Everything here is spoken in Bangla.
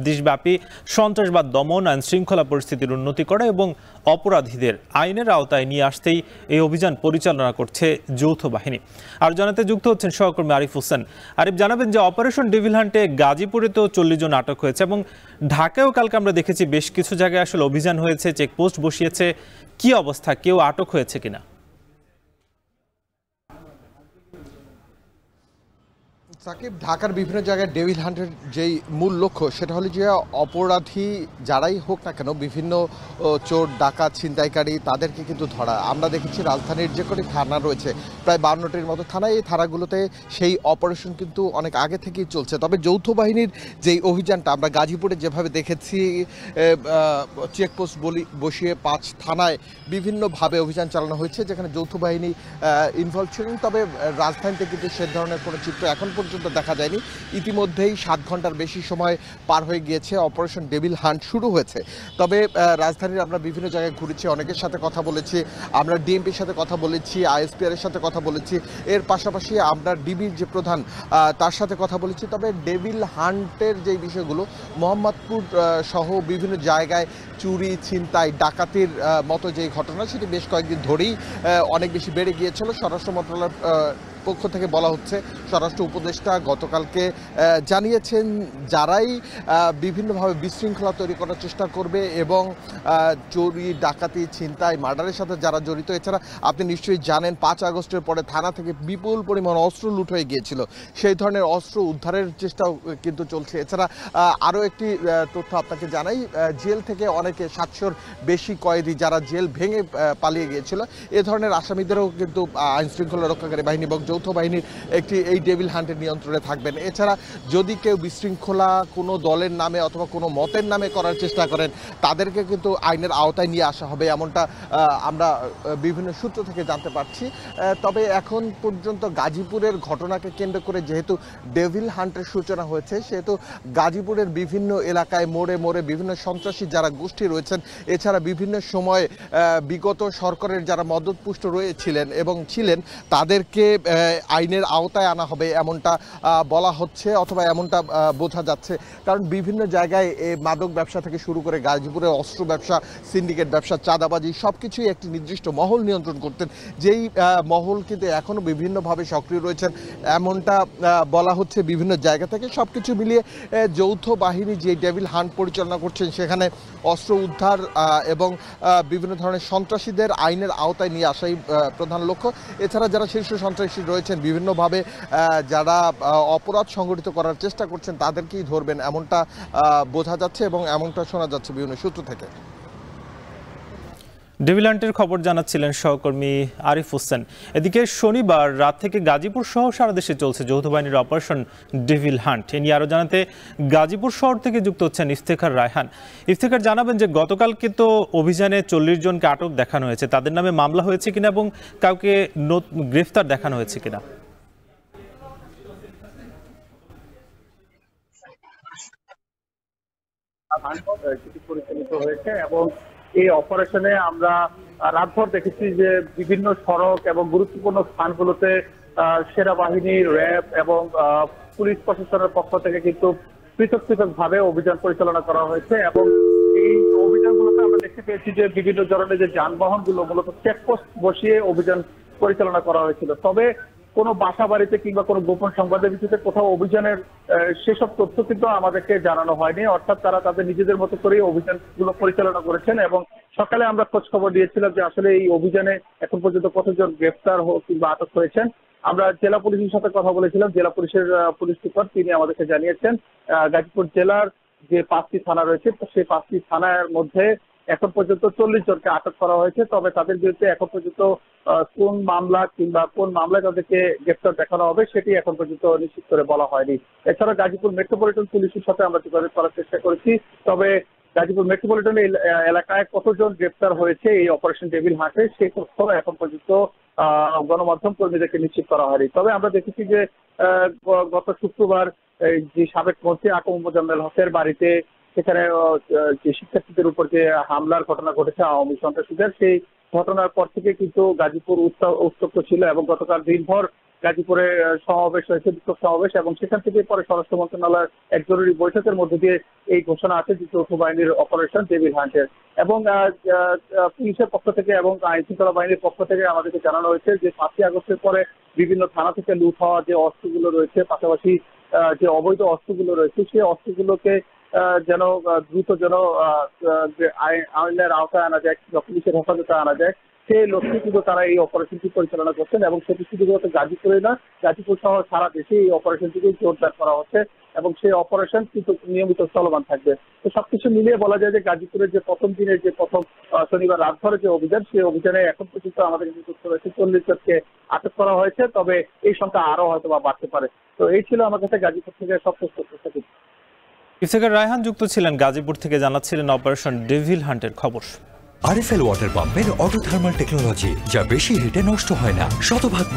দেশব্যাপী সন্ত্রাসবাদ দমন, আইন শৃঙ্খলা পরিস্থিতির উন্নতি করা এবং অপরাধীদের আইনের আওতায় নিয়ে আসতেই এই অভিযান পরিচালনা করছে যৌথ বাহিনী। আর জানাতে যুক্ত হচ্ছেন সহকর্মী আরিফ হোসেন। আরিফ, জানাবেন যে অপারেশন ডেভিল হান্টে গাজীপুরে তো 40 জন আটক হয়েছে এবং ঢাকায়ও কালকে আমরা দেখেছি বেশ কিছু জায়গায় আসলে অভিযান হয়েছে, চেকপোস্ট বসিয়েছে। কি অবস্থা, কেউ আটক হয়েছে কিনা? সাকিব, ঢাকার বিভিন্ন জায়গায় ডেভিল হান্টের যেই মূল লক্ষ্য সেটা হলো যে অপরাধী যারাই হোক না কেন, বিভিন্ন চোর, ডাকাত, ছিনতাইকারী তাদেরকে কিন্তু ধরা। আমরা দেখেছি রাজধানীর যে কটি থানা রয়েছে, প্রায় 52টির মতো থানা, এই থানাগুলোতে সেই অপারেশন কিন্তু অনেক আগে থেকেই চলছে। তবে যৌথ বাহিনীর যেই অভিযানটা আমরা গাজীপুরে যেভাবে দেখেছি, চেকপোস্ট বসিয়ে 5 থানায় বিভিন্নভাবে অভিযান চালানো হয়েছে যেখানে যৌথ বাহিনী ইনভলভ ছিলেন। তবে রাজধানীতে কিন্তু সে ধরনের কোনো চিত্র এখন পর্যন্ত দেখা যায়নি। ইতিমধ্যেই 7 ঘন্টার বেশি সময় পার হয়ে গিয়েছে, অপারেশন ডেভিল হান্ট শুরু হয়েছে। তবে রাজধানীর আমরা বিভিন্ন জায়গায় ঘুরেছি, অনেকের সাথে কথা বলেছি, আমরা ডিএমপির সাথে কথা বলেছি, আইএসপিআর এর সাথে কথা বলেছি, এর পাশাপাশি আমরা ডিবির যে প্রধান তার সাথে কথা বলেছি। তবে ডেভিল হান্টের যে বিষয়গুলো, মোহাম্মদপুর সহ বিভিন্ন জায়গায় চুরি, ছিনতাই, ডাকাতির মতো যে ঘটনা, সেটি বেশ কয়েকদিন ধরেই অনেক বেশি বেড়ে গিয়েছিল। স্বরাষ্ট্র মন্ত্রণালয়ের পক্ষ থেকে বলা হচ্ছে, স্বরাষ্ট্র উপদেষ্টা গতকালকে জানিয়েছেন যারাই বিভিন্নভাবে বিশৃঙ্খলা তৈরি করার চেষ্টা করবে এবং চুরি, ডাকাতি, ছিনতাই, মার্ডারের সাথে যারা জড়িত, এছাড়া আপনি নিশ্চয়ই জানেন 5 আগস্টের পরে থানা থেকে বিপুল পরিমাণ অস্ত্র লুট হয়ে গিয়েছিল, সেই ধরনের অস্ত্র উদ্ধারের চেষ্টাও কিন্তু চলছে। এছাড়া আরও একটি তথ্য আপনাকে জানাই, জেল থেকে অনেকে 700-র বেশি কয়েদি যারা জেল ভেঙে পালিয়ে গিয়েছিল, এ ধরনের আসামিদেরও কিন্তু আইন শৃঙ্খলা রক্ষাকারী বাহিনী এবং যৌথ বাহিনীর এই ডেভিল হান্টের নিয়ন্ত্রণে থাকবেন। এছাড়া যদি কেউ বিশৃঙ্খলা কোনো দলের নামে অথবা কোনো মতের নামে করার চেষ্টা করেন, তাদেরকে কিন্তু আইনের আওতায় নিয়ে আসা হবে, এমনটা আমরা বিভিন্ন সূত্র থেকে জানতে পারছি। তবে এখন পর্যন্ত গাজীপুরের ঘটনাকে কেন্দ্র করে যেহেতু ডেভিল হান্টের সূচনা হয়েছে, সেহেতু গাজীপুরের বিভিন্ন এলাকায় মোড়ে মোড়ে বিভিন্ন সন্ত্রাসী যারা গোষ্ঠী রয়েছেন, এছাড়া বিভিন্ন সময় বিগত সরকারের যারা মদতপুষ্ট রয়েছিলেন এবং ছিলেন, তাদেরকে আইনের আওতায় আনা হবে এমনটা বলা হচ্ছে অথবা এমনটা বোঝা যাচ্ছে। কারণ বিভিন্ন জায়গায় মাদক ব্যবসা থেকে শুরু করে গাজীপুরের অস্ত্র ব্যবসা, সিন্ডিকেট ব্যবসা, চাঁদাবাজি সবকিছুই একটি নির্দিষ্ট মহল নিয়ন্ত্রণ করতেন, যেই মহল কিন্তু এখনও বিভিন্নভাবে সক্রিয় রয়েছেন এমনটা বলা হচ্ছে বিভিন্ন জায়গা থেকে। সবকিছু মিলিয়ে যৌথ বাহিনী যে ডেভিল হান্ট পরিচালনা করছেন, সেখানে অস্ত্র উদ্ধার এবং বিভিন্ন ধরনের সন্ত্রাসীদের আইনের আওতায় নিয়ে আসাই প্রধান লক্ষ্য। এছাড়া যারা শীর্ষ সন্ত্রাসী রয়েছেন, বিভিন্নভাবে যারা অপরাধ সংগঠিত করার চেষ্টা করছেন, তাদেরকেই ধরবেন এমনটা বোঝা যাচ্ছে এবং এমনটা শোনা যাচ্ছে বিভিন্ন সূত্র থেকে। ডেভিল হান্টের খবর জানাচ্ছিলেন সহকর্মী আরিফ হোসেন। এদিকে শনিবার রাত থেকে গাজীপুর সহ সারা দেশে চলছে যৌথ বাহিনীর অপারেশন ডেভিল হান্ট। এ নিয়ে আরও জানাতে গাজীপুর শহর থেকে যুক্ত হচ্ছেন ইফতেখার রায়হান। ইফতেখার, জানাবেন যে গতকালকে তো অভিযানে 40 জনকে আটক দেখানো হয়েছে, তাদের নামে মামলা হয়েছে কিনা এবং কাউকে গ্রেফতার দেখানো হয়েছে কিনা? পরিচালিত হয়েছে এবং এই অপারেশনে আমরা রাতভর দেখেছি যে বিভিন্ন সড়ক এবং গুরুত্বপূর্ণ স্থানগুলোতে সেনাবাহিনী, র্যাব এবং পুলিশ প্রশাসনের পক্ষ থেকে কিন্তু পৃথক পৃথক ভাবে অভিযান পরিচালনা করা হয়েছে এবং এই অভিযানগুলোতে আমরা দেখতে পেয়েছি যে বিভিন্ন ধরনের যে যানবাহনগুলো মূলত চেকপোস্ট বসিয়ে অভিযান পরিচালনা করা হয়েছিল। তবে কোনো বাসা বাড়িতে কিংবা কোনো গোপন সংবাদের ভিত্তিতে কোথাও অভিযানের সেসব তথ্য কিন্তু আমাদেরকে জানানো হয়নি, অর্থাৎ তারা তাদের নিজেদের মতো করেই অভিযানগুলো পরিচালনা করেছেন। এবং সকালে আমরা খোঁজ খবর দিয়েছিলাম যে আসলে এই অভিযানে এখন পর্যন্ত কতজন গ্রেফতার কিংবা আটক হয়েছেন। আমরা জেলা পুলিশের সাথে কথা বলেছিলাম, জেলা পুলিশের পুলিশ সুপার তিনি আমাদেরকে জানিয়েছেন গাজীপুর জেলার যে 5টি থানা রয়েছে, সেই 5টি থানার মধ্যে এখন পর্যন্ত 40 জনকে আটক করা হয়েছে। তবে তাদের বিরুদ্ধে এখন পর্যন্ত কোন মামলা কিংবা কোন মামলায় তাদেরকে গ্রেফতার দেখানো হবে সেটি এখন পর্যন্ত নিশ্চিত করে বলা হয়নি। এছাড়া গাজীপুর মেট্রোপলিটন পুলিশের সাথে আমরা যোগাযোগ করার চেষ্টা করেছি, তবে গাজীপুর মেট্রোপলিটন এলাকায় কতজন গ্রেফতার হয়েছে এই অপারেশন ডেভিল হান্টে সেই তথ্য এখন পর্যন্ত গণমাধ্যম কর্মীদেরকে নিশ্চিত করা হয়নি। তবে আমরা দেখেছি যে গত শুক্রবার যে সাবেক মন্ত্রী আকম মোজাম্মেল হকের বাড়িতে, সেখানে যে শিক্ষার্থীদের উপর যে হামলার ঘটনা ঘটেছে আওয়ামী সন্ত্রাসীদের, সেই ঘটনার পর থেকে কিন্তু গাজীপুর উত্তপ্ত ছিল এবং গতকাল দিনভর গাজীপুরে সমাবেশ হয়েছে, বিক্ষোভ সমাবেশ, এবং সেখান থেকে পরে স্বরাষ্ট্র মন্ত্রণালয়ের এক জরুরি বৈঠকের মধ্যে দিয়ে এই ঘোষণা আছে যে যৌথ বাহিনীর অপারেশন ডেভিল হান্টের। এবং পুলিশের পক্ষ থেকে এবং আইন শৃঙ্খলা বাহিনীর পক্ষ থেকে আমাদেরকে জানানো হয়েছে যে 5ই আগস্টের পরে বিভিন্ন থানা থেকে লুট হওয়া যে অস্ত্রগুলো রয়েছে, পাশাপাশি যে অবৈধ অস্ত্রগুলো রয়েছে, সেই অস্ত্রগুলোকে যেন দ্রুত আইনের আওতায় আনা যায়, পুলিশের হেফাজতে আনা যায়, সেই লক্ষ্যে কিন্তু তারা এই অপারেশনটি পরিচালনা করছেন। এবং সেটি শুধুমাত্র গাজীপুরে না, গাজীপুর সহ সারা দেশে এই অপারেশনটিকে জোরদার করা হচ্ছে এবং সেই অপারেশন কিন্তু নিয়মিত চলমান থাকবে। তো সবকিছু মিলিয়ে বলা যায় যে গাজীপুরের যে প্রথম দিনের যে প্রথম শনিবার রাত ভরে যে অভিযান, সেই অভিযানে এখন পর্যন্ত আমাদের কিন্তু 40 জনকে আটক করা হয়েছে, তবে এই সংখ্যা আরো হয়তো বা বাড়তে পারে। তো এই ছিল আমার কাছে গাজীপুর থেকে সবচেয়ে তথ্য। ইফতেখার রায়হান যুক্ত ছিলেন গাজীপুর থেকে, জানাচ্ছিলেন অপারেশন ডেভিল হান্টের খবর। আরএফএল ওয়াটার পাম্পের অটো থার্মাল টেকনোলজি, যা বেশি হিটে নষ্ট হয় না, শতভাগ